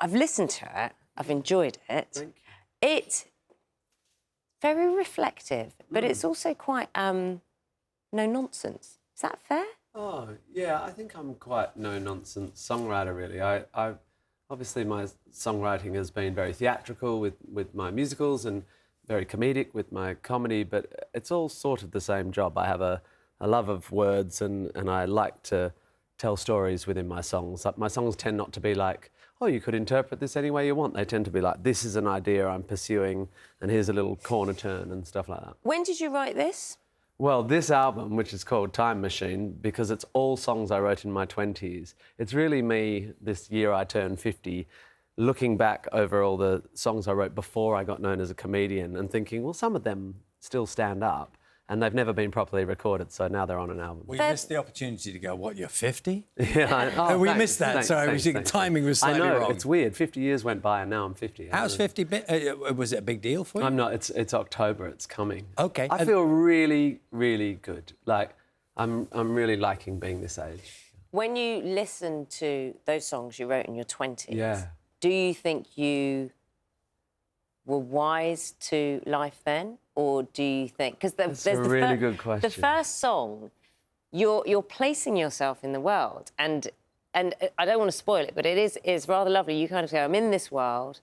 I've listened to it. I've enjoyed it. Thank you. It's very reflective, but it's also quite no nonsense. Is that fair? Oh, yeah, I think I'm quite no-nonsense songwriter, really. I obviously, my songwriting has been very theatrical with my musicals and very comedic with my comedy, but it's all sort of the same job. I have a love of words and I like to tell stories within my songs. Like, my songs tend not to be like, oh, you could interpret this any way you want. They tend to be like, this is an idea I'm pursuing and here's a little corner turn and stuff like that. When did you write this? Well, this album, which is called Time Machine, because it's all songs I wrote in my 20s, it's really me, this year I turned 50, looking back over all the songs I wrote before I got known as a comedian and thinking, well, some of them still stand up and they've never been properly recorded, so now they're on an album. We missed the opportunity to go, what, you're 50? Yeah, we missed that. Sorry, timing was slightly wrong. I know, it's weird. 50 years went by and now I'm 50. How's 50 been? Was it a big deal for you? I'm not. It's October. It's coming. OK. I feel really, really good. Like, I'm really liking being this age. When you listen to those songs you wrote in your 20s, do you think you were wise to life then? Or do you think... Because there's a really good question. The first song, you're placing yourself in the world, and I don't want to spoil it, but it's rather lovely. You kind of go, I'm in this world,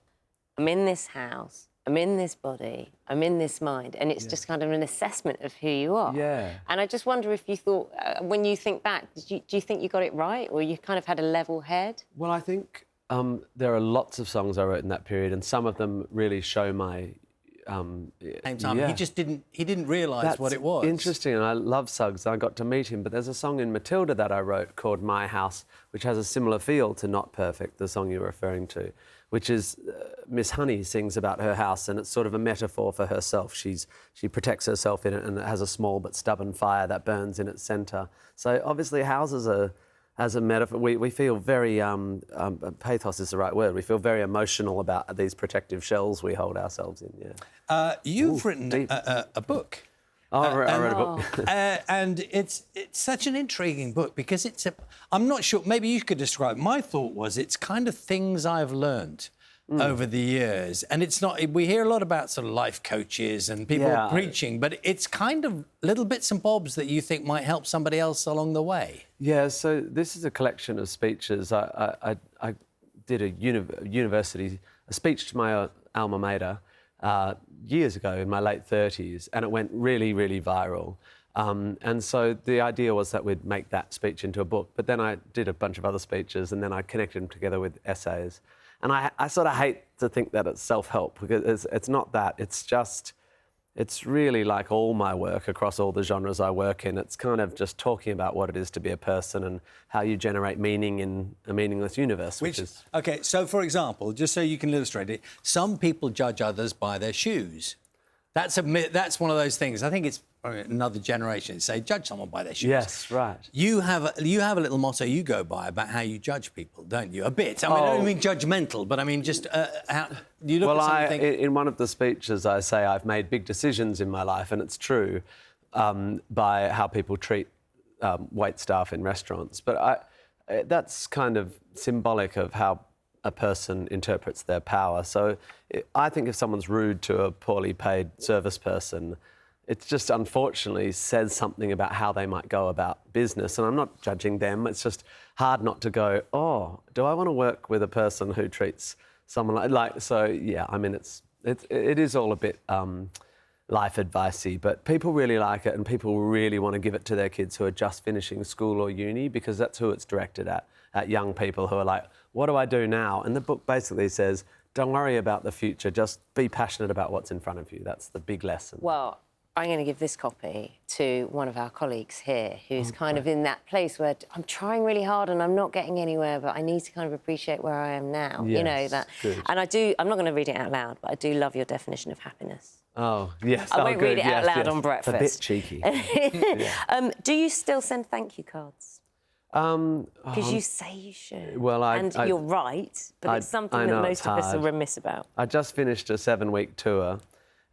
I'm in this house, I'm in this body, I'm in this mind, and it's just kind of an assessment of who you are. Yeah. And I just wonder if you thought, when you think back, do you think you got it right, or you kind of had a level head? Well, I think there are lots of songs I wrote in that period, and some of them really show my... Same time, he didn't realise what it was. Interesting, and I love Suggs. I got to meet him, but there's a song in Matilda that I wrote called My House, which has a similar feel to Not Perfect, the song you're referring to, which is Miss Honey sings about her house, and it's sort of a metaphor for herself. She protects herself in it, and it has a small but stubborn fire that burns in its centre. So obviously houses are... As a metaphor, we feel very, pathos is the right word, we feel very emotional about these protective shells we hold ourselves in, yeah. You've written a book. Oh, I wrote a book. And it's such an intriguing book because I'm not sure, maybe you could describe, my thought was it's kind of things I've learned over the years. And it's not... We hear a lot about sort of life coaches and people preaching, but it's kind of little bits and bobs that you think might help somebody else along the way. Yeah, so this is a collection of speeches. I did a speech to my alma mater years ago in my late 30s, and it went really, really viral. And so the idea was that we'd make that speech into a book, but then I did a bunch of other speeches and then I connected them together with essays. And I sort of hate to think that it's self-help, because it's not that. It's just, it's really like all my work across all the genres I work in. It's kind of just talking about what it is to be a person and how you generate meaning in a meaningless universe, which is... OK, so, for example, just so you can illustrate it, some people judge others by their shoes. That's one of those things. I think it's another generation say judge someone by their shoes. Yes, right. You have a little motto you go by about how you judge people, don't you? A bit. I mean, I don't mean judgmental, but I mean just how you look at something. In one of the speeches, I say I've made big decisions in my life, and it's true, by how people treat wait staff in restaurants. But that's kind of symbolic of how a person interprets their power. So I think if someone's rude to a poorly paid service person, it just unfortunately says something about how they might go about business. And I'm not judging them. It's just hard not to go, oh, do I want to work with a person who treats someone like so, yeah, I mean, it is all a bit life advicey, but people really like it and people really want to give it to their kids who are just finishing school or uni, because that's who it's directed at young people who are like, what do I do now? And the book basically says, don't worry about the future, just be passionate about what's in front of you. That's the big lesson. Well, I'm going to give this copy to one of our colleagues here who's kind of in that place where I'm trying really hard and I'm not getting anywhere, but I need to kind of appreciate where I am now. Yes, you know that. good. And I'm not going to read it out loud, but I do love your defdefinition of happess. Oh, yes. I won't read it out loud on breakfast. It's a bit cheeky. Do you still send thank you cards? Because you say you should. Well, you're right, but it's something that most of us are remiss about. I just finished a 7-week tour,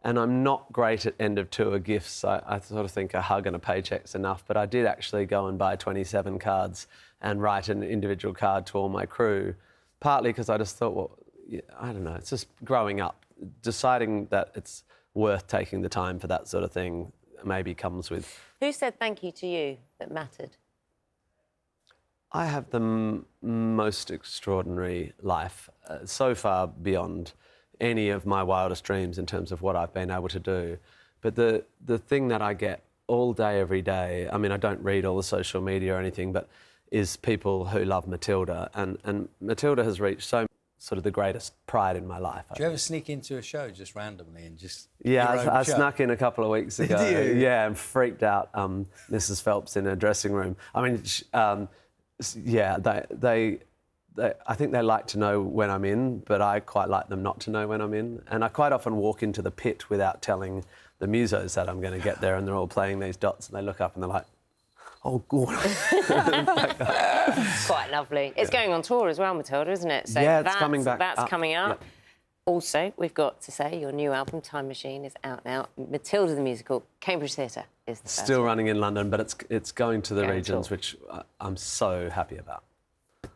and I'm not great at end-of-tour gifts. I sort of think a hug and a paycheck's enough, but I did actually go and buy 27 cards and write an individual card to all my crew, partly because I just thought, well, yeah, I don't know, it's just growing up, deciding that it's worth taking the time for that sort of thing maybe comes with... Who said thank you to you that mattered? I have the most extraordinary life, so far beyond any of my wildest dreams in terms of what I've been able to do. But the thing that I get all day, every day, I mean, I don't read all the social media or anything, but is people who love Matilda. And Matilda has reached so sort of the greatest pride in my life. Do you ever sneak into a show just randomly and just... Yeah, I snuck in a couple of weeks ago. Did you? Yeah, and freaked out Mrs. Phelps in her dressing room. I mean, yeah, I think they like to know when I'm in, but I quite like them not to know when I'm in. And I quite often walk into the pit without telling the musos that I'm going to get there, and they're all playing these dots, and they look up and they're like, oh, God. It's quite lovely. It's going on tour as well, Matilda, isn't it? So yeah, it's coming back. That's coming up. Yep. Also, we've got to say your new album, Time Machine, is out now. Matilda the musical, Cambridge Theatre is the first Still one. running in London, but it's going to the Going regions, tour. which I'm so happy about.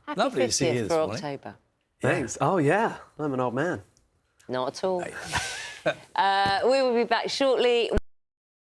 Happy Lovely to see 50th you this for morning. October. Thanks. Oh, yeah, I'm an old man. Not at all. We will be back shortly.